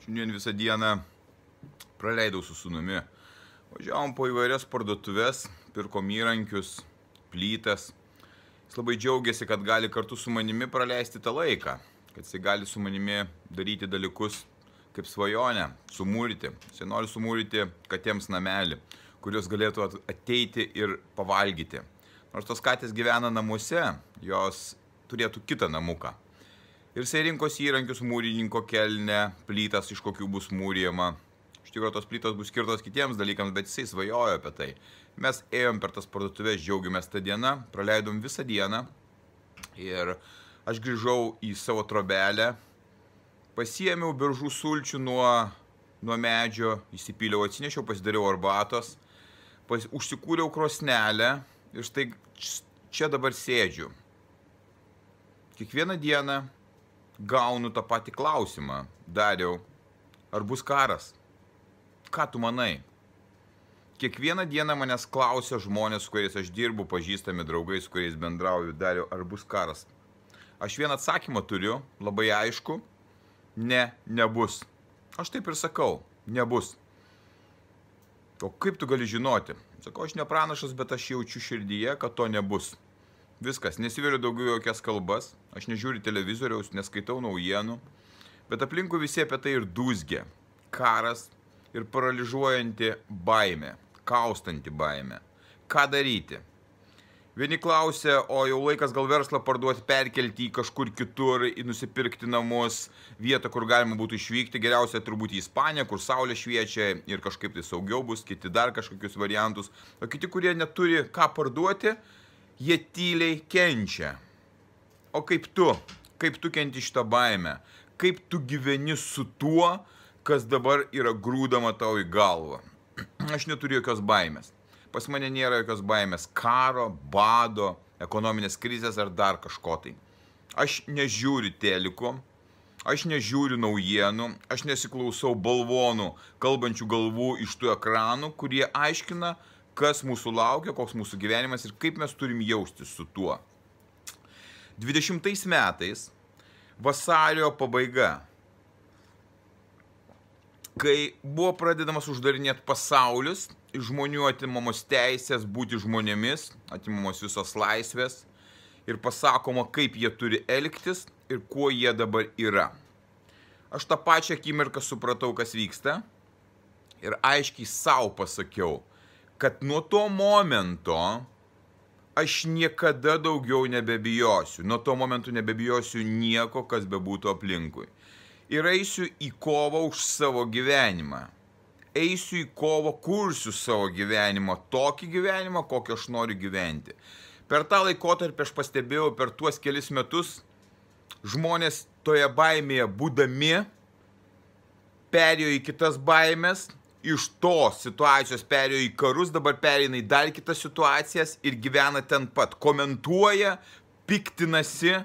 Šiandien visą dieną praleidau su sūnumi. Važiavom po įvairias parduotuves, pirkom įrankius, plytas. Jis labai džiaugiasi, kad gali kartu su manimi praleisti tą laiką, kad jis gali su manimi daryti dalykus kaip svajonę, sumūryti. Jis nori sumūryti katėms namelį, kurios galėtų ateiti ir pavalgyti. Nors tos katės gyvena namuose, jos turėtų kitą namuką. Ir jisai rinkosi įrankius, mūrininko kelnę, plytas, iš kokių bus mūrijama. Iš tikrųjų, tos plytos bus skirtos kitiems dalykams, bet jisai svajojo apie tai. Mes ėjom per tas parduotuvės, džiaugiamės tą dieną, praleidom visą dieną. Ir aš grįžau į savo trobelę, pasiėmiau beržų sulčių nuo medžio, įsipyliau, atsinešiau, pasidariau arbatos, užsikūriau krosnelę ir štai čia dabar sėdžiu. Kiekvieną dieną gaunu tą patį klausimą. Dariau, ar bus karas? Ką tu manai? Kiekvieną dieną manęs klausia žmonės, su kuriais aš dirbu, pažįstami draugai, su kuriais bendrauju. Dariau, ar bus karas? Aš vieną atsakymą turiu, labai aišku. Ne, nebus. Aš taip ir sakau, nebus. O kaip tu gali žinoti? Sakau, aš ne pranašas, bet aš jaučiu širdyje, kad to nebus. Viskas, nesiveriu daugiau jokias kalbas, aš nežiūriu televizoriaus, neskaitau naujienų, bet aplinkui visi apie tai ir dūzgia. Karas ir paralyžuojanti baimė, kaustanti baimė. Ką daryti? Vieni klausia, o jau laikas gal verslą parduoti, perkelti į kažkur kitur, į nusipirkti namus, vietą, kur galima būtų išvykti, geriausia turbūt į Ispaniją, kur saulė šviečia ir kažkaip tai saugiau bus, kiti dar kažkokius variantus, o kiti, kurie neturi ką parduoti, jie tyliai kenčia. O kaip tu kenti šitą baimę? Kaip tu gyveni su tuo, kas dabar yra grūdama tau į galvą? Aš neturiu jokios baimės. Pas mane nėra jokios baimės karo, bado, ekonominės krizės ar dar kažko tai. Aš nežiūriu teliko, aš nežiūriu naujienų, aš nesiklausau balvonų, kalbančių galvų iš tų ekranų, kurie aiškina, kas mūsų laukia, koks mūsų gyvenimas ir kaip mes turim jaustis su tuo. 20 metais, vasario pabaiga, kai buvo pradedamas uždarinėti pasaulis, iš žmonių atimamos teisės būti žmonėmis, atimamos visos laisvės ir pasakoma, kaip jie turi elgtis ir kuo jie dabar yra. Aš tą pačią akimirką supratau, kas vyksta ir aiškiai savo pasakiau, kad nuo to momento aš niekada daugiau nebebijosiu. Nuo to momento nebebijosiu nieko, kas bebūtų aplinkui. Ir eisiu į kovą už savo gyvenimą. Eisiu į kovą, kursiu savo gyvenimą, tokį gyvenimą, kokį aš noriu gyventi. Per tą laikotarpį aš pastebėjau, per tuos kelis metus, žmonės toje baimėje būdami perėjo į kitas baimės, iš tos situacijos perėjo į karus, dabar pereina į dar kitas situacijas ir gyvena ten pat. Komentuoja, piktinasi,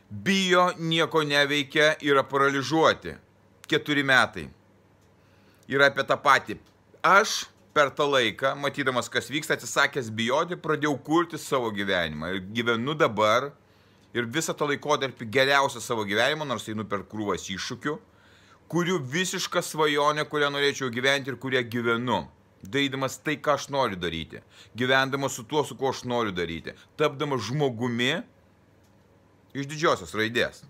bijo, nieko neveikia, yra paralyžuoti. 4 metai. Yra apie tą patį. Aš per tą laiką, matydamas, kas vyksta, atsisakęs bijoti, pradėjau kurti savo gyvenimą. Ir gyvenu dabar ir visą tą laikotarpį geriausią savo gyvenimą, nors einu per krūvas iššūkių, kurių visišką svajonę, kurią norėčiau gyventi ir kurią gyvenu. Darydamas tai, ką aš noriu daryti. Gyvendamas su tuo, su kuo aš noriu daryti. Tapdamas žmogumi iš didžiosios raidės.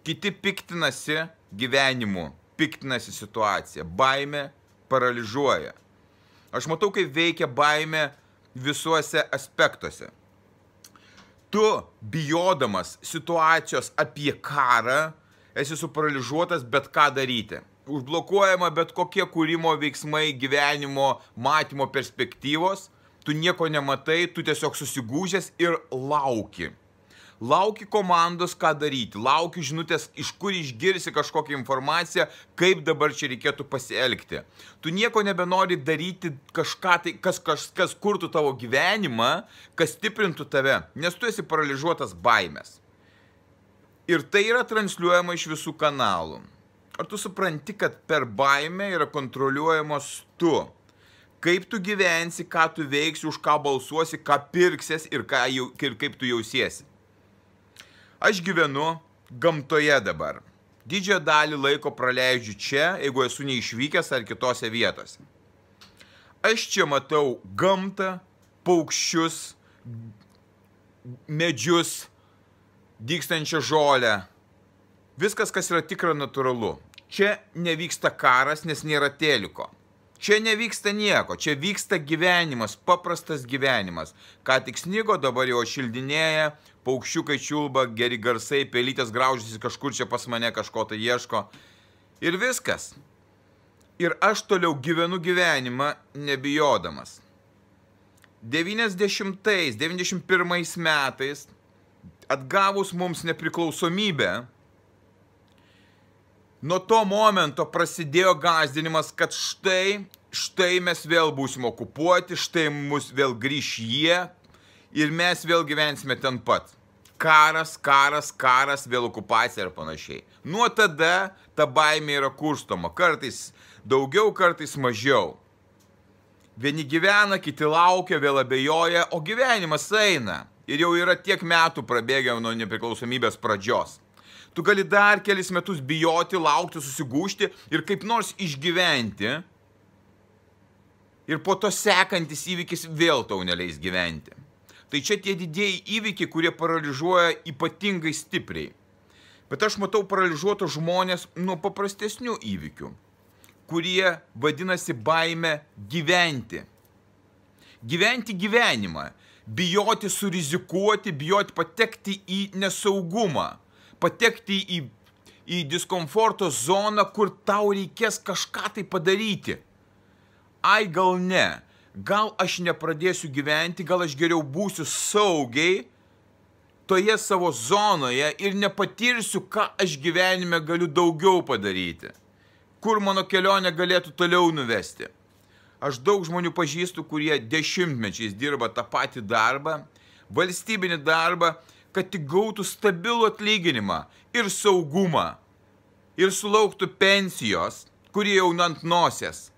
Kiti piktinasi gyvenimu, piktinasi situacija. Baimė paralyžuoja. Aš matau, kaip veikia baimė visuose aspektuose. Tu, bijodamas situacijos apie karą, esi suparalyžuotas bet ką daryti. Užblokuojama bet kokie kūrimo veiksmai, gyvenimo, matymo perspektyvos tu nieko nematai, tu tiesiog susigūžęs ir lauki. Lauki komandos, ką daryti, lauki žinutės, iš kur išgirsi kažkokią informaciją, kaip dabar čia reikėtų pasielgti. Tu nieko nebenori daryti kažką, tai, kas kurtų tavo gyvenimą, kas stiprintų tave, nes tu esi paralyžiuotas baimės. Ir tai yra transliuojama iš visų kanalų. Ar tu supranti, kad per baimę yra kontroliuojamos tu? Kaip tu gyvensi, ką tu veiksi, už ką balsuosi, ką pirksies ir kaip tu jausiesi. Aš gyvenu gamtoje dabar. Didžiąją dalį laiko praleidžiu čia, jeigu esu neišvykęs ar kitose vietose. Aš čia matau gamtą, paukščius, medžius, dygstančią žolę. Viskas, kas yra tikra natūralu. Čia nevyksta karas, nes nėra teliko. Čia nevyksta nieko, čia vyksta gyvenimas, paprastas gyvenimas. Ką tik snigo, dabar jau šildinėja, paukščiukai čiulba, geri garsai, pelytės graužiasi kažkur čia pas mane, kažko tai ieško. Ir viskas. Ir aš toliau gyvenu gyvenimą nebijodamas. 91 metais, atgavus mums nepriklausomybę, nuo to momento prasidėjo gąsdinimas, kad štai mes vėl būsime okupuoti, štai mus vėl grįš jie ir mes vėl gyvensime ten pat. Karas, vėl okupacija ir panašiai. Nuo tada ta baimė yra kurstoma, kartais daugiau, kartais mažiau. Vieni gyvena, kiti laukia, vėl abejoja, o gyvenimas eina. Ir jau yra tiek metų prabėgę nuo nepriklausomybės pradžios. Tu gali dar kelis metus bijoti, laukti, susigūžti ir kaip nors išgyventi. Ir po to sekantis įvykis vėl tau neleis gyventi. Tai čia tie didieji įvykiai, kurie paralyžiuoja ypatingai stipriai. Bet aš matau paralyžiuotus žmonės nuo paprastesnių įvykių, kurie vadinasi baime gyventi. Gyventi gyvenimą. Bijoti surizikuoti, bijoti patekti į nesaugumą. Patekti į diskomforto zoną, kur tau reikės kažką tai padaryti. Ai, gal ne. Gal aš nepradėsiu gyventi, gal aš geriau būsiu saugiai toje savo zonoje ir nepatirsiu, ką aš gyvenime galiu daugiau padaryti. Kur mano kelionė galėtų toliau nuvesti. Aš daug žmonių pažįstu, kurie dešimtmečiais dirba tą patį darbą, valstybinį darbą, kad tik gautų stabilų atlyginimą ir saugumą ir sulauktų pensijos, kurie jau ant nosies.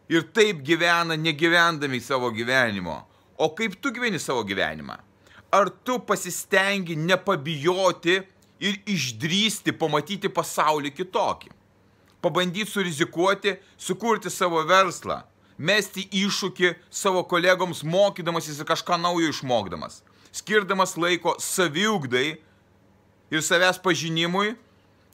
Ir taip gyvena, negyvendami savo gyvenimo. O kaip tu gyveni savo gyvenimą? Ar tu pasistengi nepabijoti ir išdrįsti pamatyti pasaulį kitokį? Pabandyti surizikuoti, sukurti savo verslą, mesti iššūkį savo kolegoms, mokydamasis ir kažką naujo išmokdamas. Skirdamas laiko saviugdai ir savęs pažinimui,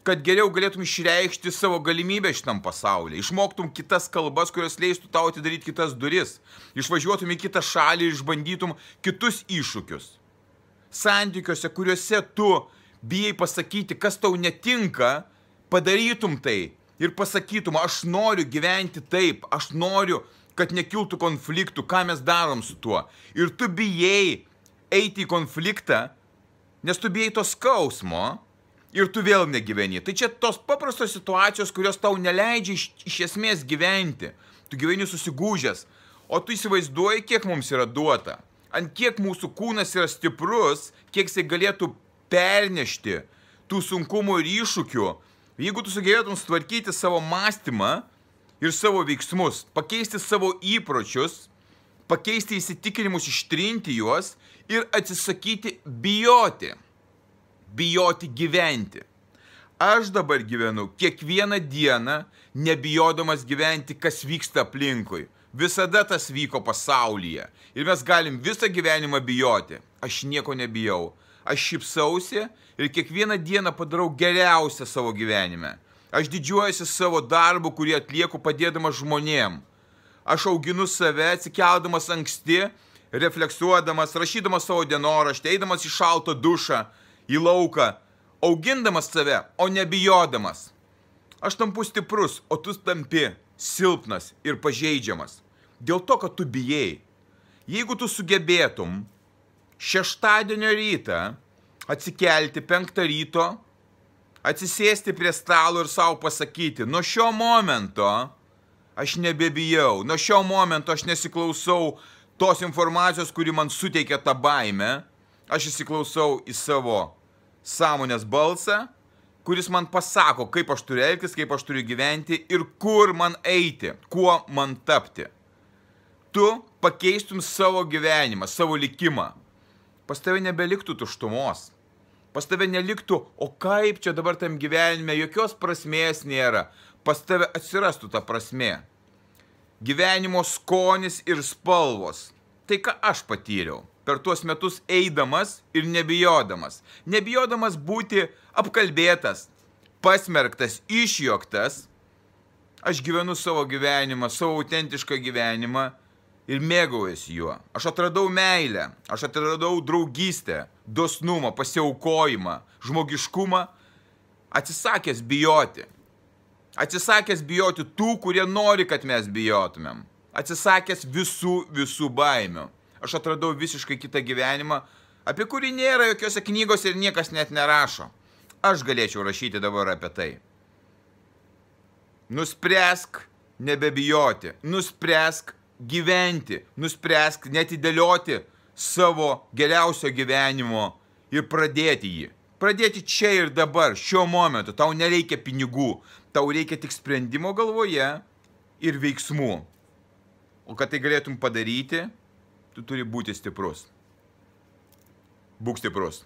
kad geriau galėtum išreikšti savo galimybę šitam pasaulyje. Išmoktum kitas kalbas, kurios leistų tau atidaryti kitas duris. Išvažiuotum į kitą šalį ir išbandytum kitus iššūkius. Santykiuose, kuriuose tu bijai pasakyti, kas tau netinka, padarytum tai ir pasakytum, aš noriu gyventi taip, aš noriu, kad nekiltų konfliktų, ką mes darom su tuo. Ir tu bijai eiti į konfliktą, nes tu bijai to skausmo ir tu vėl negyveni. Tai čia tos paprastos situacijos, kurios tau neleidžia iš esmės gyventi. Tu gyveni susigūžęs, o tu įsivaizduoji, kiek mums yra duota. Ant kiek mūsų kūnas yra stiprus, kiek jisai galėtų pernešti tų sunkumų ir iššūkių. Jeigu tu sugebėtum sutvarkyti savo mąstymą ir savo veiksmus, pakeisti savo įpročius, pakeisti įsitikinimus, ištrinti juos ir atsisakyti bijoti. Bijoti gyventi. Aš dabar gyvenu kiekvieną dieną, nebijodamas gyventi, kas vyksta aplinkui. Visada tas vyko pasaulyje. Ir mes galim visą gyvenimą bijoti. Aš nieko nebijau. Aš šypsausi ir kiekvieną dieną padarau geriausią savo gyvenime. Aš didžiuojuosi savo darbu, kurį atlieku padėdamas žmonėm. Aš auginu save, atsikeldamas anksti, refleksuodamas, rašydamas savo dienoraštį, eidamas į šaltą dušą, į lauką, augindamas save, o nebijodamas. Aš tampu stiprus, o tu tampi silpnas ir pažeidžiamas. Dėl to, kad tu bijai. Jeigu tu sugebėtum šeštadienio rytą atsikelti 5 ryto, atsisėsti prie stalo ir savo pasakyti, nuo šio momento aš nebebijau, nuo šio momento aš nesiklausau tos informacijos, kuri man suteikia tą baimę, aš įsiklausau į savo sąmonės balsą, kuris man pasako, kaip aš turiu elgtis, kaip aš turiu gyventi ir kur man eiti, kuo man tapti. Tu pakeistum savo gyvenimą, savo likimą. Pas tave nebeliktų tuštumos. Pas tave neliktų, o kaip čia dabar tam gyvenime, jokios prasmės nėra. Pas tave atsirastų ta prasmė. Gyvenimo skonis ir spalvos. Tai ką aš patyriau per tuos metus eidamas ir nebijodamas. Nebijodamas būti apkalbėtas, pasmerktas, išjuoktas. Aš gyvenu savo gyvenimą, savo autentišką gyvenimą ir mėgaujuosi juo. Aš atradau meilę, aš atradau draugystę, dosnumą, pasiaukojimą, žmogiškumą, atsisakęs bijoti. Atsisakęs bijoti tų, kurie nori, kad mes bijotumėm. Atsisakęs visų baimių. Aš atradau visiškai kitą gyvenimą, apie kurį nėra jokiose knygose ir niekas net nerašo. Aš galėčiau rašyti dabar apie tai. Nuspręsk nebebijoti, nuspręsk gyventi, nuspręsk netidėlioti savo geriausio gyvenimo ir pradėti jį. Pradėti čia ir dabar, šiuo momentu. Tau nereikia pinigų, tau reikia tik sprendimo galvoje ir veiksmų. O kad tai galėtum padaryti, tu turi būti stiprus. Būk stiprus.